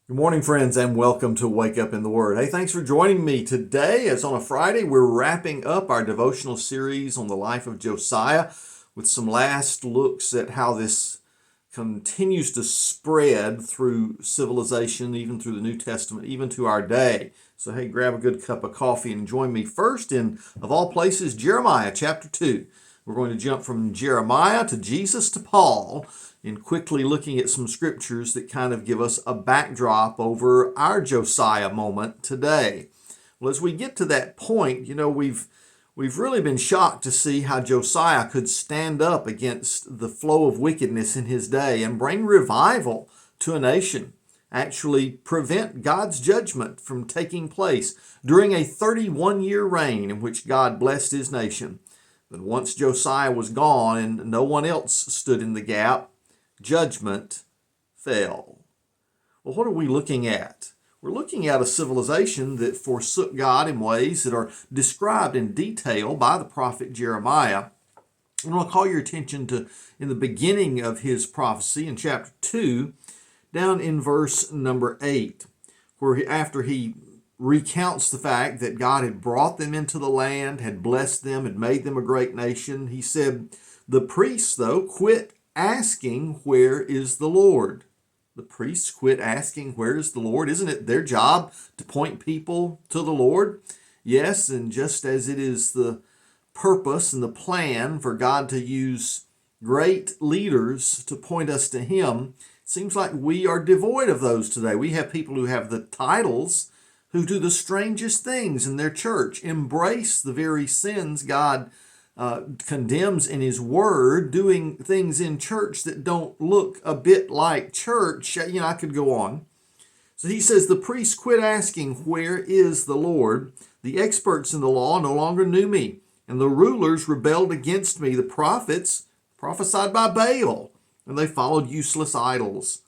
Good morning, friends, and welcome to Wake Up in the Word. Hey, thanks for joining me today. As on a Friday, we're wrapping up our devotional series on the life of Josiah with some last looks at how this continues to spread through civilization, even through the New Testament, even to our day. So, hey, grab a good cup of coffee and join me first in, of all places, Jeremiah chapter 2. We're going to jump from Jeremiah to Jesus to Paul in quickly looking at some scriptures that kind of give us a backdrop over our Josiah moment today. Well, as we get to that point, we've really been shocked to see how Josiah could stand up against the flow of wickedness in his day and bring revival to a nation, actually prevent God's judgment from taking place during a 31-year reign in which God blessed his nation. But once Josiah was gone and no one else stood in the gap, judgment fell. Well, what are we looking at? We're looking at a civilization that forsook God in ways that are described in detail by the prophet Jeremiah. I want to call your attention to in the beginning of his prophecy in chapter 2, down in verse number 8, where after he recounts the fact that God had brought them into the land, had blessed them, had made them a great nation, he said, the priests, though, quit asking, where is the Lord? The priests quit asking, where is the Lord? Isn't it their job to point people to the Lord? Yes, and just as it is the purpose and the plan for God to use great leaders to point us to Him, it seems like we are devoid of those today. We have people who have the titles who do the strangest things in their church, embrace the very sins God condemns in His Word, doing things in church that don't look a bit like church. I could go on. So he says, the priests quit asking, where is the Lord? The experts in the law no longer knew me, and the rulers rebelled against me. The prophets prophesied by Baal, and they followed useless idols.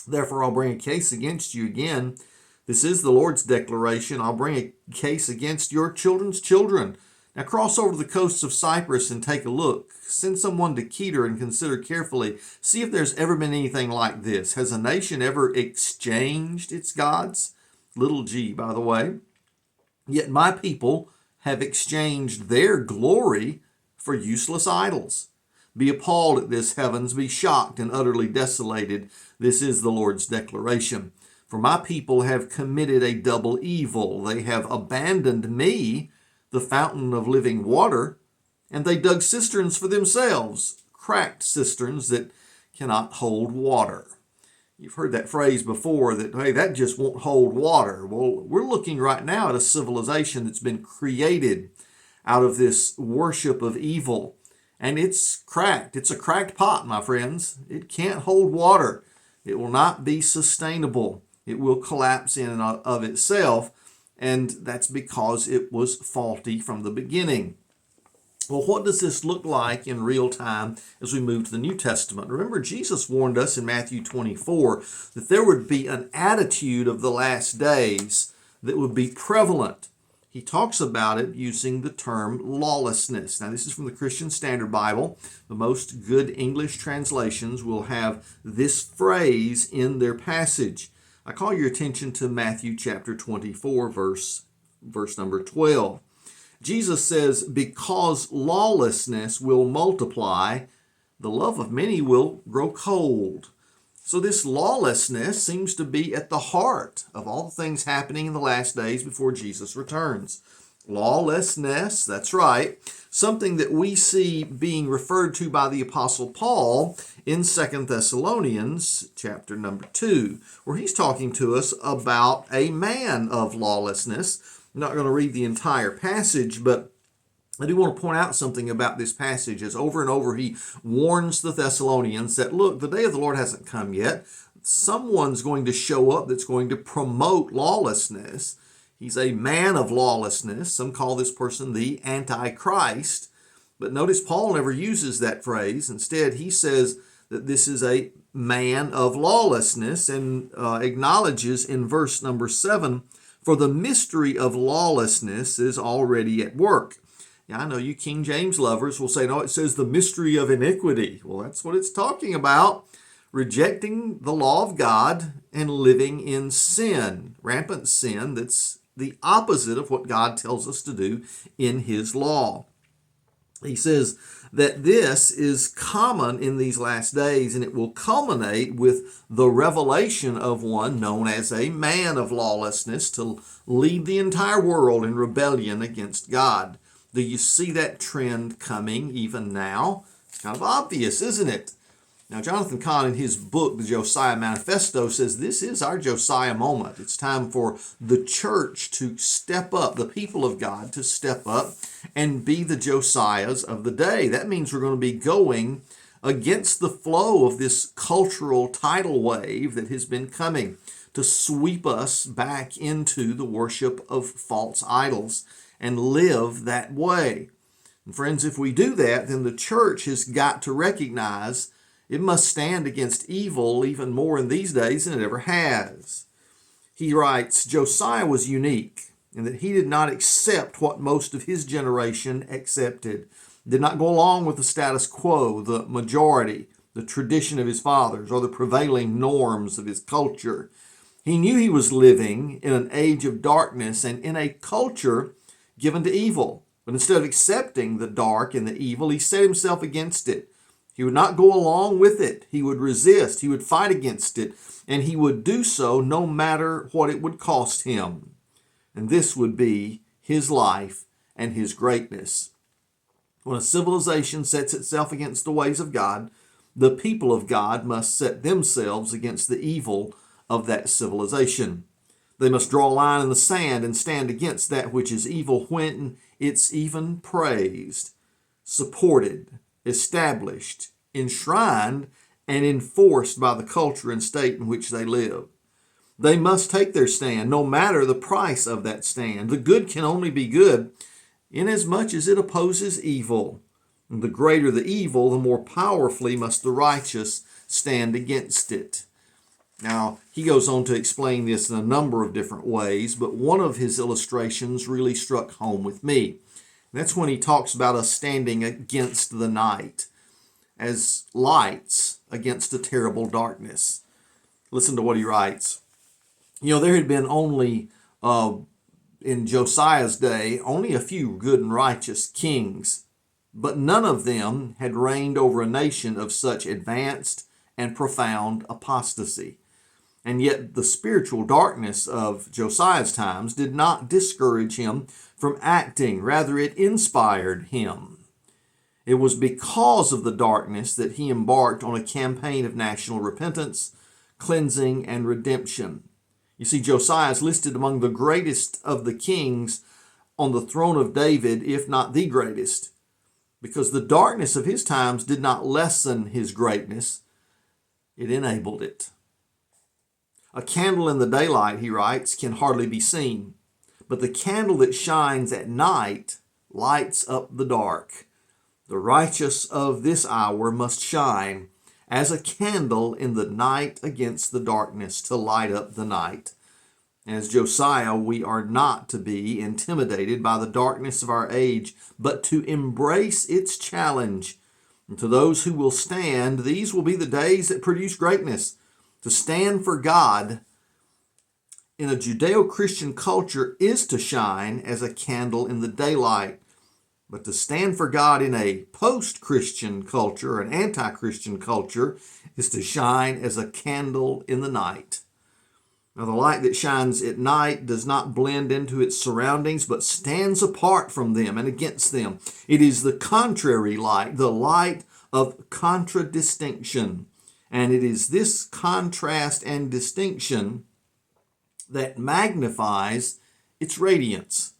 Therefore, I'll bring a case against you again. This is the Lord's declaration. I'll bring a case against your children's children. Now cross over to the coasts of Cyprus and take a look. Send someone to Kedar and consider carefully. See if there's ever been anything like this. Has a nation ever exchanged its gods? Little g, by the way. Yet my people have exchanged their glory for useless idols. Be appalled at this, heavens. Be shocked and utterly desolated. This is the Lord's declaration. For my people have committed a double evil. They have abandoned me, the fountain of living water, and they dug cisterns for themselves, cracked cisterns that cannot hold water. You've heard that phrase before that, hey, that just won't hold water. Well, we're looking right now at a civilization that's been created out of this worship of evil, and it's cracked. It's a cracked pot, my friends. It can't hold water. It will not be sustainable. It will collapse in and of itself, and that's because it was faulty from the beginning. Well, what does this look like in real time as we move to the New Testament? Remember, Jesus warned us in Matthew 24 that there would be an attitude of the last days that would be prevalent. He talks about it using the term lawlessness. Now, this is from the Christian Standard Bible. The most good English translations will have this phrase in their passage. I call your attention to Matthew chapter 24, verse number 12. Jesus says, because lawlessness will multiply, the love of many will grow cold. So this lawlessness seems to be at the heart of all the things happening in the last days before Jesus returns. Lawlessness, that's right, something that we see being referred to by the Apostle Paul in 2 Thessalonians chapter number 2, where he's talking to us about a man of lawlessness. I'm not going to read the entire passage, but I do want to point out something about this passage, as over and over he warns the Thessalonians that, look, the day of the Lord hasn't come yet. Someone's going to show up that's going to promote lawlessness. He's a man of lawlessness. Some call this person the Antichrist. But notice Paul never uses that phrase. Instead, he says that this is a man of lawlessness and acknowledges in verse number 7, for the mystery of lawlessness is already at work. Now, I know you King James lovers will say, no, it says the mystery of iniquity. Well, that's what it's talking about. Rejecting the law of God and living in sin, rampant sin that's the opposite of what God tells us to do in His law. He says that this is common in these last days, and it will culminate with the revelation of one known as a man of lawlessness to lead the entire world in rebellion against God. Do you see that trend coming even now? It's kind of obvious, isn't it? Now, Jonathan Cahn, in his book, The Josiah Manifesto, says this is our Josiah moment. It's time for the church to step up, the people of God to step up and be the Josiahs of the day. That means we're going to be going against the flow of this cultural tidal wave that has been coming to sweep us back into the worship of false idols and live that way. And friends, if we do that, then the church has got to recognize it must stand against evil even more in these days than it ever has. He writes, Josiah was unique in that he did not accept what most of his generation accepted, did not go along with the status quo, the majority, the tradition of his fathers, or the prevailing norms of his culture. He knew he was living in an age of darkness and in a culture given to evil. But instead of accepting the dark and the evil, he set himself against it. He would not go along with it. He would resist. He would fight against it. And he would do so no matter what it would cost him. And this would be his life and his greatness. When a civilization sets itself against the ways of God, the people of God must set themselves against the evil of that civilization. They must draw a line in the sand and stand against that which is evil when it's even praised, supported, established, enshrined, and enforced by the culture and state in which they live. They must take their stand, no matter the price of that stand. The good can only be good inasmuch as it opposes evil. And the greater the evil, the more powerfully must the righteous stand against it. Now, he goes on to explain this in a number of different ways, but one of his illustrations really struck home with me. That's when he talks about us standing against the night as lights against a terrible darkness. Listen to what he writes. There had been only, in Josiah's day, only a few good and righteous kings, but none of them had reigned over a nation of such advanced and profound apostasy. And yet the spiritual darkness of Josiah's times did not discourage him from acting. Rather, it inspired him. It was because of the darkness that he embarked on a campaign of national repentance, cleansing, and redemption. You see, Josiah is listed among the greatest of the kings on the throne of David, if not the greatest, because the darkness of his times did not lessen his greatness, it enabled it. A candle in the daylight, he writes, can hardly be seen, but the candle that shines at night lights up the dark. The righteous of this hour must shine as a candle in the night against the darkness to light up the night. As Josiah, we are not to be intimidated by the darkness of our age, but to embrace its challenge. And to those who will stand, these will be the days that produce greatness. To stand for God in a Judeo-Christian culture is to shine as a candle in the daylight. But to stand for God in a post-Christian culture, an anti-Christian culture, is to shine as a candle in the night. Now, the light that shines at night does not blend into its surroundings, but stands apart from them and against them. It is the contrary light, the light of contradistinction. And it is this contrast and distinction that magnifies its radiance.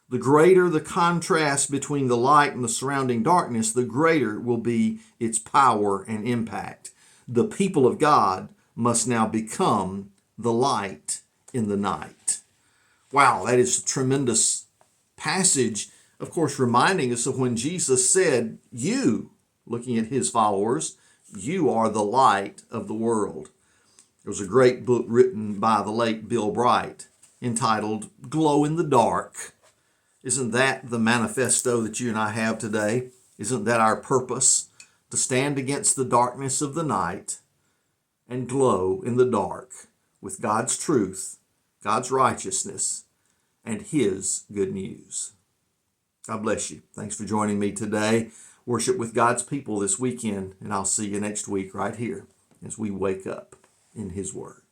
The greater the contrast between the light and the surrounding darkness, the greater will be its power and impact. The people of God must now become the light in the night. Wow, that is a tremendous passage, of course, reminding us of when Jesus said, you, looking at his followers, you are the light of the world. There was a great book written by the late Bill Bright entitled Glow in the Dark. Isn't that the manifesto that you and I have today? Isn't that our purpose? To stand against the darkness of the night and glow in the dark with God's truth, God's righteousness, and His good news. God bless you. Thanks for joining me today. Worship with God's people this weekend, and I'll see you next week right here as we wake up in His Word.